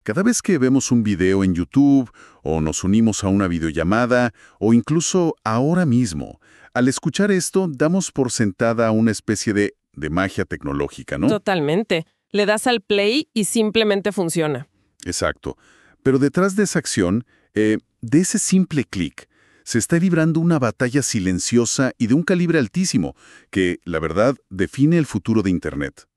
Cada vez que vemos un video en YouTube, o nos unimos a una videollamada, o incluso ahora mismo, al escuchar esto, damos por sentada una especie de magia tecnológica, ¿no? Totalmente. Le das al play y simplemente funciona. Exacto. Pero detrás de esa acción, de ese simple clic, se está librando una batalla silenciosa y de un calibre altísimo, que, la verdad, define el futuro de Internet.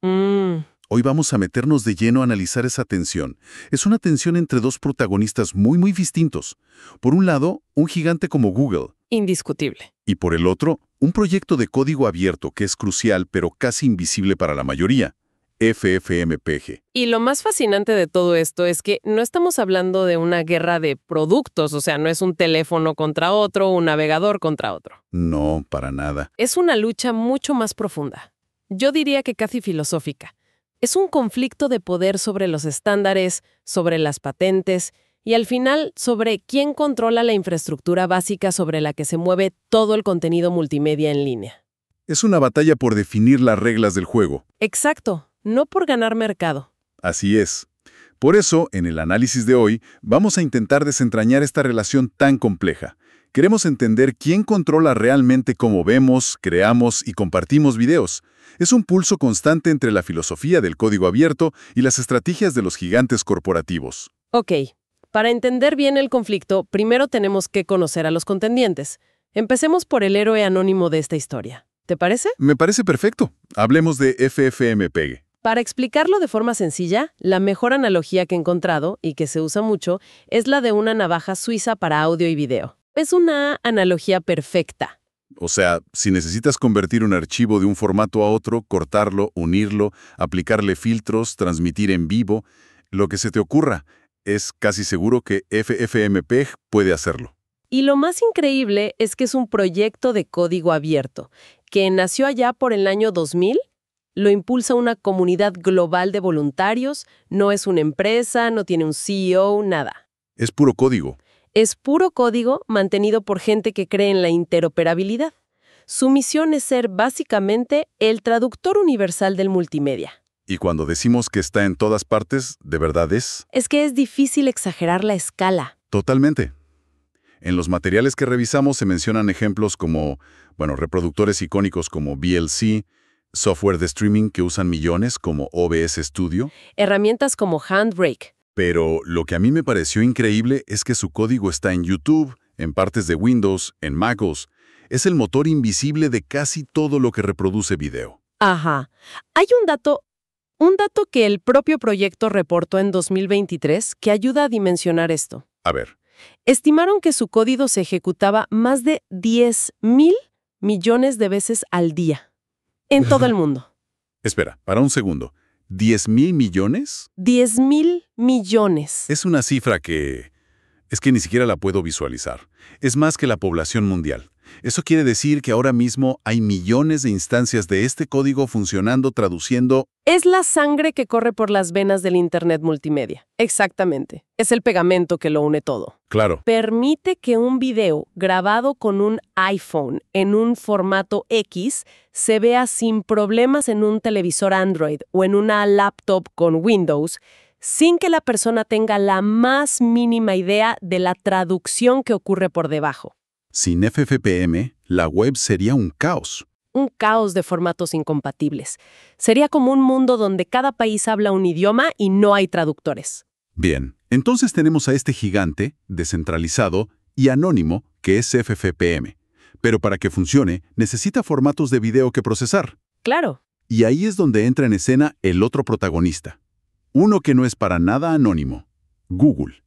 Hoy vamos a meternos de lleno a analizar esa tensión. Es una tensión entre dos protagonistas muy distintos. Por un lado, un gigante como Google. Indiscutible. Y por el otro, un proyecto de código abierto que es crucial pero casi invisible para la mayoría. FFmpeg. Y lo más fascinante de todo esto es que no estamos hablando de una guerra de productos, o sea, no es un teléfono contra otro, un navegador contra otro. No, para nada. Es una lucha mucho más profunda. Yo diría que casi filosófica. Es un conflicto de poder sobre los estándares, sobre las patentes y al final sobre quién controla la infraestructura básica sobre la que se mueve todo el contenido multimedia en línea. Es una batalla por definir las reglas del juego. Exacto. No por ganar mercado. Así es. Por eso, en el análisis de hoy, vamos a intentar desentrañar esta relación tan compleja. Queremos entender quién controla realmente cómo vemos, creamos y compartimos videos. Es un pulso constante entre la filosofía del código abierto y las estrategias de los gigantes corporativos. Ok, para entender bien el conflicto, primero tenemos que conocer a los contendientes. Empecemos por el héroe anónimo de esta historia. ¿Te parece? Me parece perfecto. Hablemos de FFmpeg. Para explicarlo de forma sencilla, la mejor analogía que he encontrado, y que se usa mucho, es la de una navaja suiza para audio y video. Es una analogía perfecta. O sea, si necesitas convertir un archivo de un formato a otro, cortarlo, unirlo, aplicarle filtros, transmitir en vivo, lo que se te ocurra, es casi seguro que FFmpeg puede hacerlo. Y lo más increíble es que es un proyecto de código abierto, que nació allá por el año 2000. Lo impulsa una comunidad global de voluntarios, no es una empresa, no tiene un CEO, nada. Es puro código. Es puro código mantenido por gente que cree en la interoperabilidad. Su misión es ser básicamente el traductor universal del multimedia. Y cuando decimos que está en todas partes, ¿de verdad es? Es que es difícil exagerar la escala. Totalmente. En los materiales que revisamos se mencionan ejemplos como, reproductores icónicos como VLC, software de streaming que usan millones como OBS Studio. Herramientas como Handbrake. Pero lo que a mí me pareció increíble es que su código está en YouTube, en partes de Windows, en MacOS. Es el motor invisible de casi todo lo que reproduce video. Ajá. Hay un dato que el propio proyecto reportó en 2023 que ayuda a dimensionar esto. A ver. Estimaron que su código se ejecutaba más de 10,000 millones de veces al día. En todo el mundo. Espera, para un segundo. ¿10,000 millones? 10,000 millones. Es una cifra que ni siquiera la puedo visualizar. Es más que la población mundial. Eso quiere decir que ahora mismo hay millones de instancias de este código funcionando, traduciendo. Es la sangre que corre por las venas del Internet multimedia. Exactamente. Es el pegamento que lo une todo. Claro. Permite que un video grabado con un iPhone en un formato X se vea sin problemas en un televisor Android o en una laptop con Windows, sin que la persona tenga la más mínima idea de la traducción que ocurre por debajo. Sin FFmpeg, la web sería un caos. Un caos de formatos incompatibles. Sería como un mundo donde cada país habla un idioma y no hay traductores. Bien, entonces tenemos a este gigante, descentralizado y anónimo, que es FFmpeg. Pero para que funcione, necesita formatos de video que procesar. Claro. Y ahí es donde entra en escena el otro protagonista. Uno que no es para nada anónimo. Google.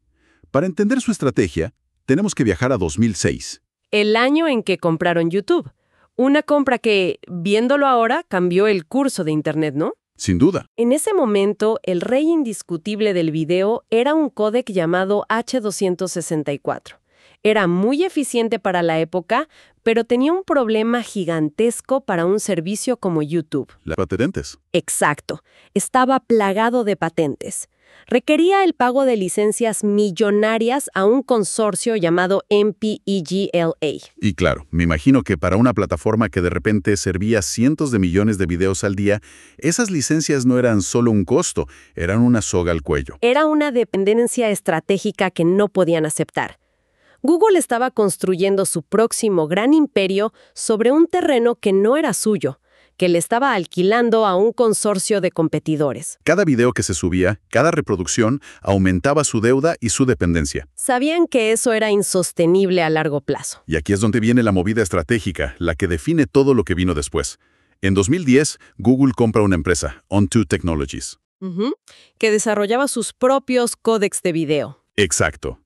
Para entender su estrategia, tenemos que viajar a 2006. El año en que compraron YouTube. Una compra que, viéndolo ahora, cambió el curso de Internet, ¿no? Sin duda. En ese momento, el rey indiscutible del video era un códec llamado H264. Era muy eficiente para la época, pero tenía un problema gigantesco para un servicio como YouTube. Las patentes. Exacto. Estaba plagado de patentes. Requería el pago de licencias millonarias a un consorcio llamado MPEGLA. Y claro, me imagino que para una plataforma que de repente servía cientos de millones de videos al día, esas licencias no eran solo un costo, eran una soga al cuello. Era una dependencia estratégica que no podían aceptar. Google estaba construyendo su próximo gran imperio sobre un terreno que no era suyo, que le estaba alquilando a un consorcio de competidores. Cada video que se subía, cada reproducción, aumentaba su deuda y su dependencia. Sabían que eso era insostenible a largo plazo. Y aquí es donde viene la movida estratégica, la que define todo lo que vino después. En 2010, Google compra una empresa, On2 Technologies. Que desarrollaba sus propios códecs de video. Exacto.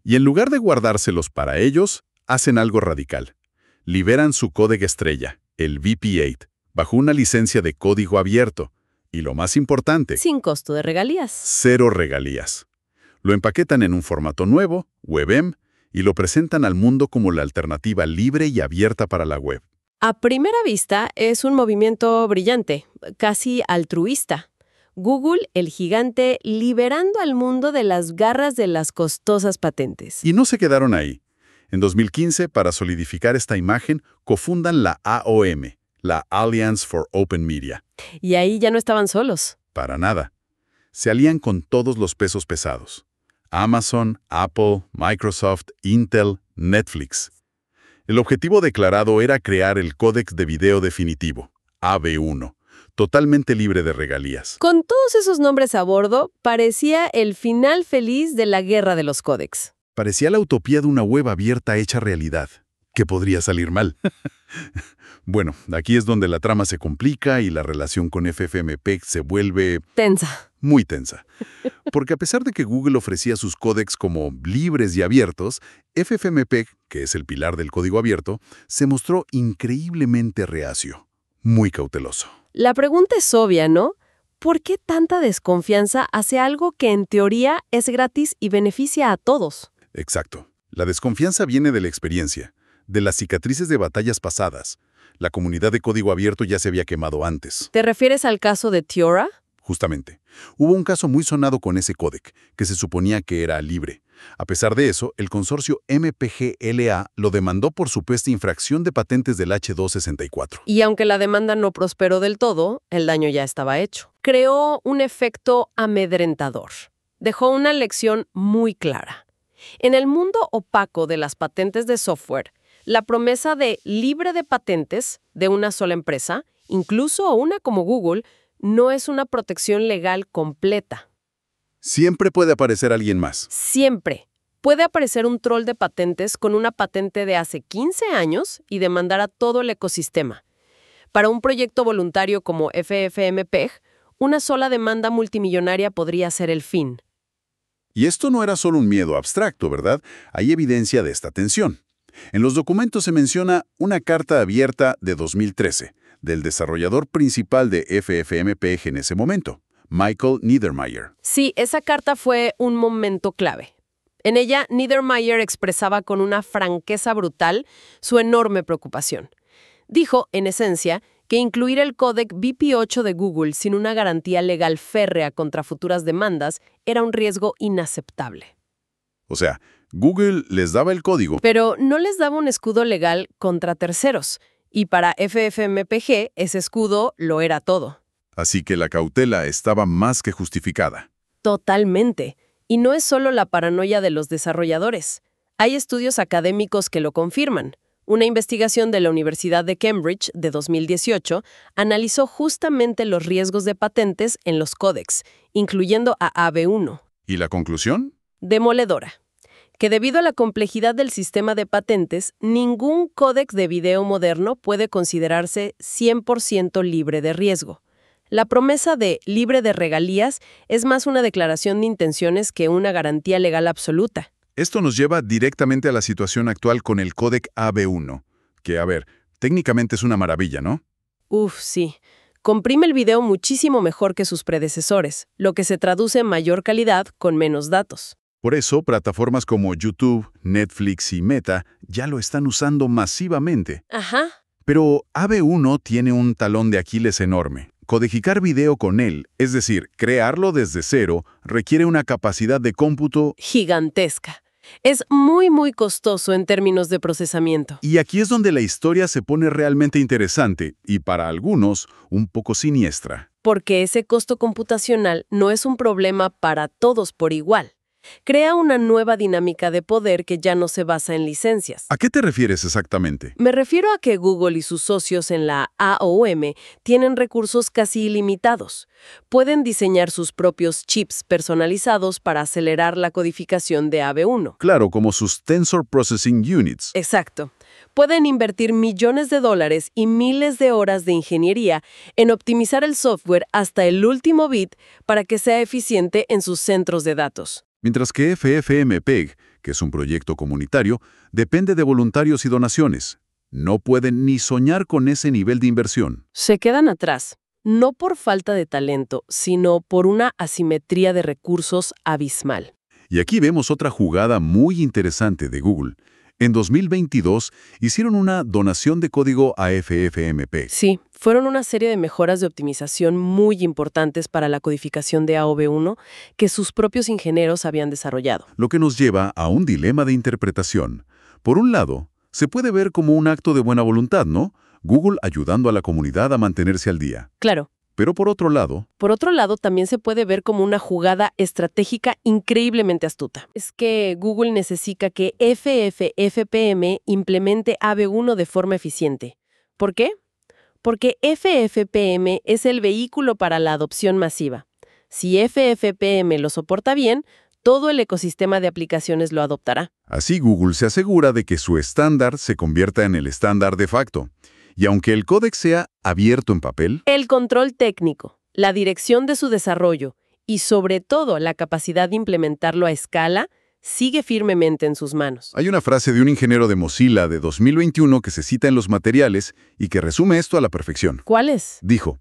Y en lugar de guardárselos para ellos, hacen algo radical. Liberan su códec estrella, el VP8, bajo una licencia de código abierto. Y lo más importante, Sin costo de regalías. 0 regalías. Lo empaquetan en un formato nuevo, WebM, y lo presentan al mundo como la alternativa libre y abierta para la web. A primera vista es un movimiento brillante, casi altruista. Google, el gigante, liberando al mundo de las garras de las costosas patentes. Y no se quedaron ahí. En 2015, para solidificar esta imagen, cofundan la AOM, la Alliance for Open Media. Y ahí ya no estaban solos. Para nada. Se alían con todos los pesos pesados. Amazon, Apple, Microsoft, Intel, Netflix. El objetivo declarado era crear el códex de video definitivo, AB1, totalmente libre de regalías. Con todos esos nombres a bordo, parecía el final feliz de la guerra de los códecs. Parecía la utopía de una web abierta hecha realidad. ¿Qué podría salir mal? Bueno, aquí es donde la trama se complica y la relación con FFmpeg se vuelve Tensa. muy tensa. Porque a pesar de que Google ofrecía sus códecs como libres y abiertos, FFmpeg, que es el pilar del código abierto, se mostró increíblemente reacio, muy cauteloso. La pregunta es obvia, ¿no? ¿Por qué tanta desconfianza hacia algo que en teoría es gratis y beneficia a todos? Exacto. La desconfianza viene de la experiencia, de las cicatrices de batallas pasadas. La comunidad de código abierto ya se había quemado antes. ¿Te refieres al caso de Theora? Justamente. Hubo un caso muy sonado con ese códec, que se suponía que era libre. A pesar de eso, el consorcio MPGLA lo demandó por supuesta infracción de patentes del H264. Y aunque la demanda no prosperó del todo, el daño ya estaba hecho. Creó un efecto amedrentador. Dejó una lección muy clara. En el mundo opaco de las patentes de software, la promesa de libre de patentes de una sola empresa, incluso una como Google, no es una protección legal completa. Siempre puede aparecer alguien más. Siempre. Puede aparecer un troll de patentes con una patente de hace 15 años y demandar a todo el ecosistema. Para un proyecto voluntario como FFmpeg, una sola demanda multimillonaria podría ser el fin. Y esto no era solo un miedo abstracto, ¿verdad? Hay evidencia de esta tensión. En los documentos se menciona una carta abierta de 2013 del desarrollador principal de FFmpeg en ese momento, Michael Niedermayer. Sí, esa carta fue un momento clave. En ella, Niedermayer expresaba con una franqueza brutal su enorme preocupación. Dijo, en esencia, que incluir el códec VP8 de Google sin una garantía legal férrea contra futuras demandas era un riesgo inaceptable. O sea, Google les daba el código, Pero no les daba un escudo legal contra terceros, y para FFmpeg ese escudo lo era todo. así que la cautela estaba más que justificada. Totalmente. Y no es solo la paranoia de los desarrolladores. Hay estudios académicos que lo confirman. Una investigación de la Universidad de Cambridge de 2018 analizó justamente los riesgos de patentes en los códecs, incluyendo a AB1. ¿Y la conclusión? Demoledora. Que debido a la complejidad del sistema de patentes, ningún códec de video moderno puede considerarse 100% libre de riesgo. La promesa de libre de regalías es más una declaración de intenciones que una garantía legal absoluta. Esto nos lleva directamente a la situación actual con el códec AB1, que, a ver, técnicamente es una maravilla, ¿no? Uf, sí. Comprime el video muchísimo mejor que sus predecesores, lo que se traduce en mayor calidad con menos datos. Por eso, plataformas como YouTube, Netflix y Meta ya lo están usando masivamente. Ajá. Pero AB1 tiene un talón de Aquiles enorme. Codificar video con él, es decir, crearlo desde cero, requiere una capacidad de cómputo. Gigantesca. Es muy, muy costoso en términos de procesamiento. Y aquí es donde la historia se pone realmente interesante y para algunos un poco siniestra. Porque ese costo computacional no es un problema para todos por igual. Crea una nueva dinámica de poder que ya no se basa en licencias. ¿A qué te refieres exactamente? Me refiero a que Google y sus socios en la AOM tienen recursos casi ilimitados. Pueden diseñar sus propios chips personalizados para acelerar la codificación de AB1. Claro, como sus Tensor Processing Units. Exacto. Pueden invertir millones de dólares y miles de horas de ingeniería en optimizar el software hasta el último bit para que sea eficiente en sus centros de datos. Mientras que FFmpeg, que es un proyecto comunitario, depende de voluntarios y donaciones. No pueden ni soñar con ese nivel de inversión. Se quedan atrás, no por falta de talento, sino por una asimetría de recursos abismal. Y aquí vemos otra jugada muy interesante de Google. En 2022 hicieron una donación de código a FFmpeg. Sí, fueron una serie de mejoras de optimización muy importantes para la codificación de AOV1 que sus propios ingenieros habían desarrollado. Lo que nos lleva a un dilema de interpretación. Por un lado, se puede ver como un acto de buena voluntad, ¿no? Google ayudando a la comunidad a mantenerse al día. Claro. Pero por otro lado, También se puede ver como una jugada estratégica increíblemente astuta. Es que Google necesita que FFmpeg implemente AB1 de forma eficiente. ¿Por qué? Porque FFmpeg es el vehículo para la adopción masiva. Si FFmpeg lo soporta bien, todo el ecosistema de aplicaciones lo adoptará. así Google se asegura de que su estándar se convierta en el estándar de facto. Y aunque el códex sea abierto en papel, El control técnico, la dirección de su desarrollo y sobre todo la capacidad de implementarlo a escala sigue firmemente en sus manos. hay una frase de un ingeniero de Mozilla de 2021 que se cita en los materiales y que resume esto a la perfección. ¿Cuál es? Dijo,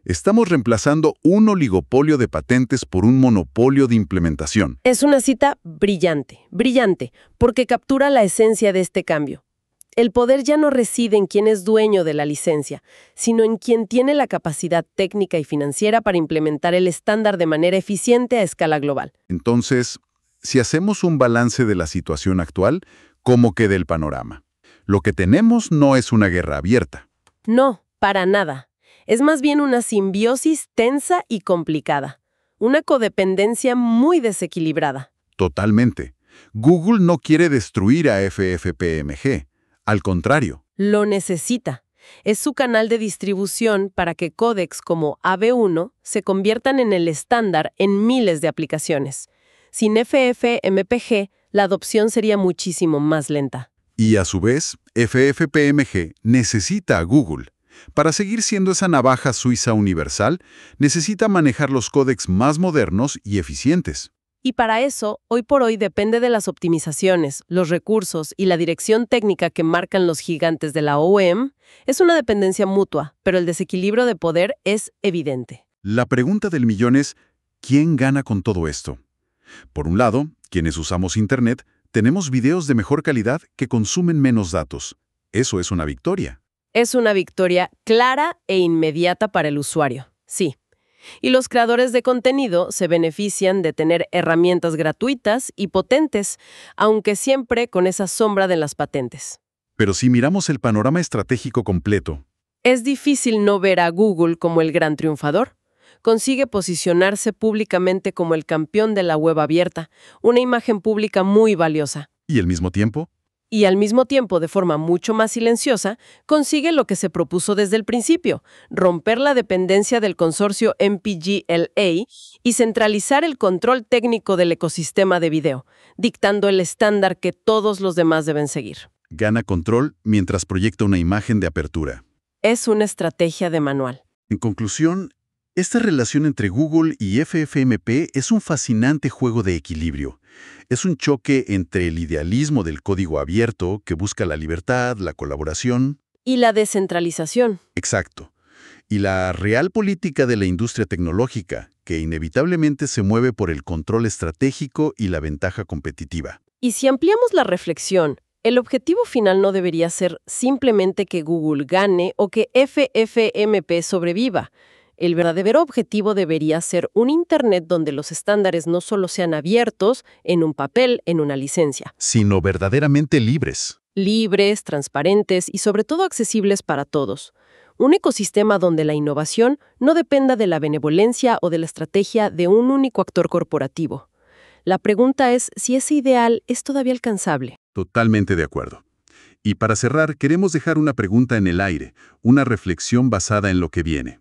estamos reemplazando un oligopolio de patentes por un monopolio de implementación. Es una cita brillante, porque captura la esencia de este cambio. El poder ya no reside en quien es dueño de la licencia, sino en quien tiene la capacidad técnica y financiera para implementar el estándar de manera eficiente a escala global. Entonces, si hacemos un balance de la situación actual, ¿cómo queda el panorama? Lo que tenemos no es una guerra abierta. No, para nada. Es más bien una simbiosis tensa y complicada. Una codependencia muy desequilibrada. Totalmente. Google no quiere destruir a FFmpeg. Al contrario, Lo necesita. Es su canal de distribución para que códecs como AB1 se conviertan en el estándar en miles de aplicaciones. Sin FFmpeg, la adopción sería muchísimo más lenta. y a su vez, FFmpeg necesita a Google. Para seguir siendo esa navaja suiza universal, necesita manejar los códecs más modernos y eficientes. Y para eso, hoy por hoy depende de las optimizaciones, los recursos y la dirección técnica que marcan los gigantes de la OEM. Es una dependencia mutua, pero el desequilibrio de poder es evidente. La pregunta del millón es, ¿quién gana con todo esto? Por un lado, quienes usamos Internet, tenemos videos de mejor calidad que consumen menos datos. Eso es una victoria. Es una victoria clara e inmediata para el usuario, sí. Y los creadores de contenido se benefician de tener herramientas gratuitas y potentes, aunque siempre con esa sombra de las patentes. Pero si miramos el panorama estratégico completo, Es difícil no ver a Google como el gran triunfador. Consigue posicionarse públicamente como el campeón de la web abierta, una imagen pública muy valiosa. y al mismo tiempo, Y al mismo tiempo, de forma mucho más silenciosa, consigue lo que se propuso desde el principio, romper la dependencia del consorcio MPGLA y centralizar el control técnico del ecosistema de video, dictando el estándar que todos los demás deben seguir. gana control mientras proyecta una imagen de apertura. Es una estrategia de manual. En conclusión, esta relación entre Google y FFmpeg es un fascinante juego de equilibrio. Es un choque entre el idealismo del código abierto, que busca la libertad, la colaboración, Y la descentralización. exacto, y la real política de la industria tecnológica, que inevitablemente se mueve por el control estratégico y la ventaja competitiva. Y si ampliamos la reflexión, el objetivo final no debería ser simplemente que Google gane o que FFmpeg sobreviva. El verdadero objetivo debería ser un Internet donde los estándares no solo sean abiertos, en un papel, en una licencia, sino verdaderamente libres. libres, transparentes y sobre todo accesibles para todos. Un ecosistema donde la innovación no dependa de la benevolencia o de la estrategia de un único actor corporativo. La pregunta es si ese ideal es todavía alcanzable. Totalmente de acuerdo. Y para cerrar, queremos dejar una pregunta en el aire, una reflexión basada en lo que viene.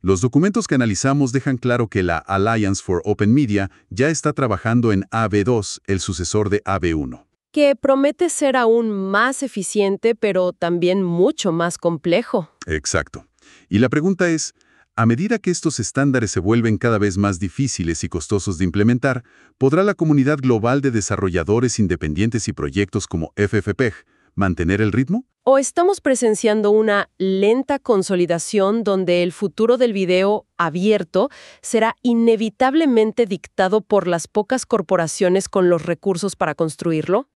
Los documentos que analizamos dejan claro que la Alliance for Open Media ya está trabajando en AB2, el sucesor de AB1. Que promete ser aún más eficiente, pero también mucho más complejo. Exacto. Y la pregunta es, a medida que estos estándares se vuelven cada vez más difíciles y costosos de implementar, ¿podrá la comunidad global de desarrolladores independientes y proyectos como FFmpeg mantener el ritmo? ¿O estamos presenciando una lenta consolidación donde el futuro del video abierto será inevitablemente dictado por las pocas corporaciones con los recursos para construirlo?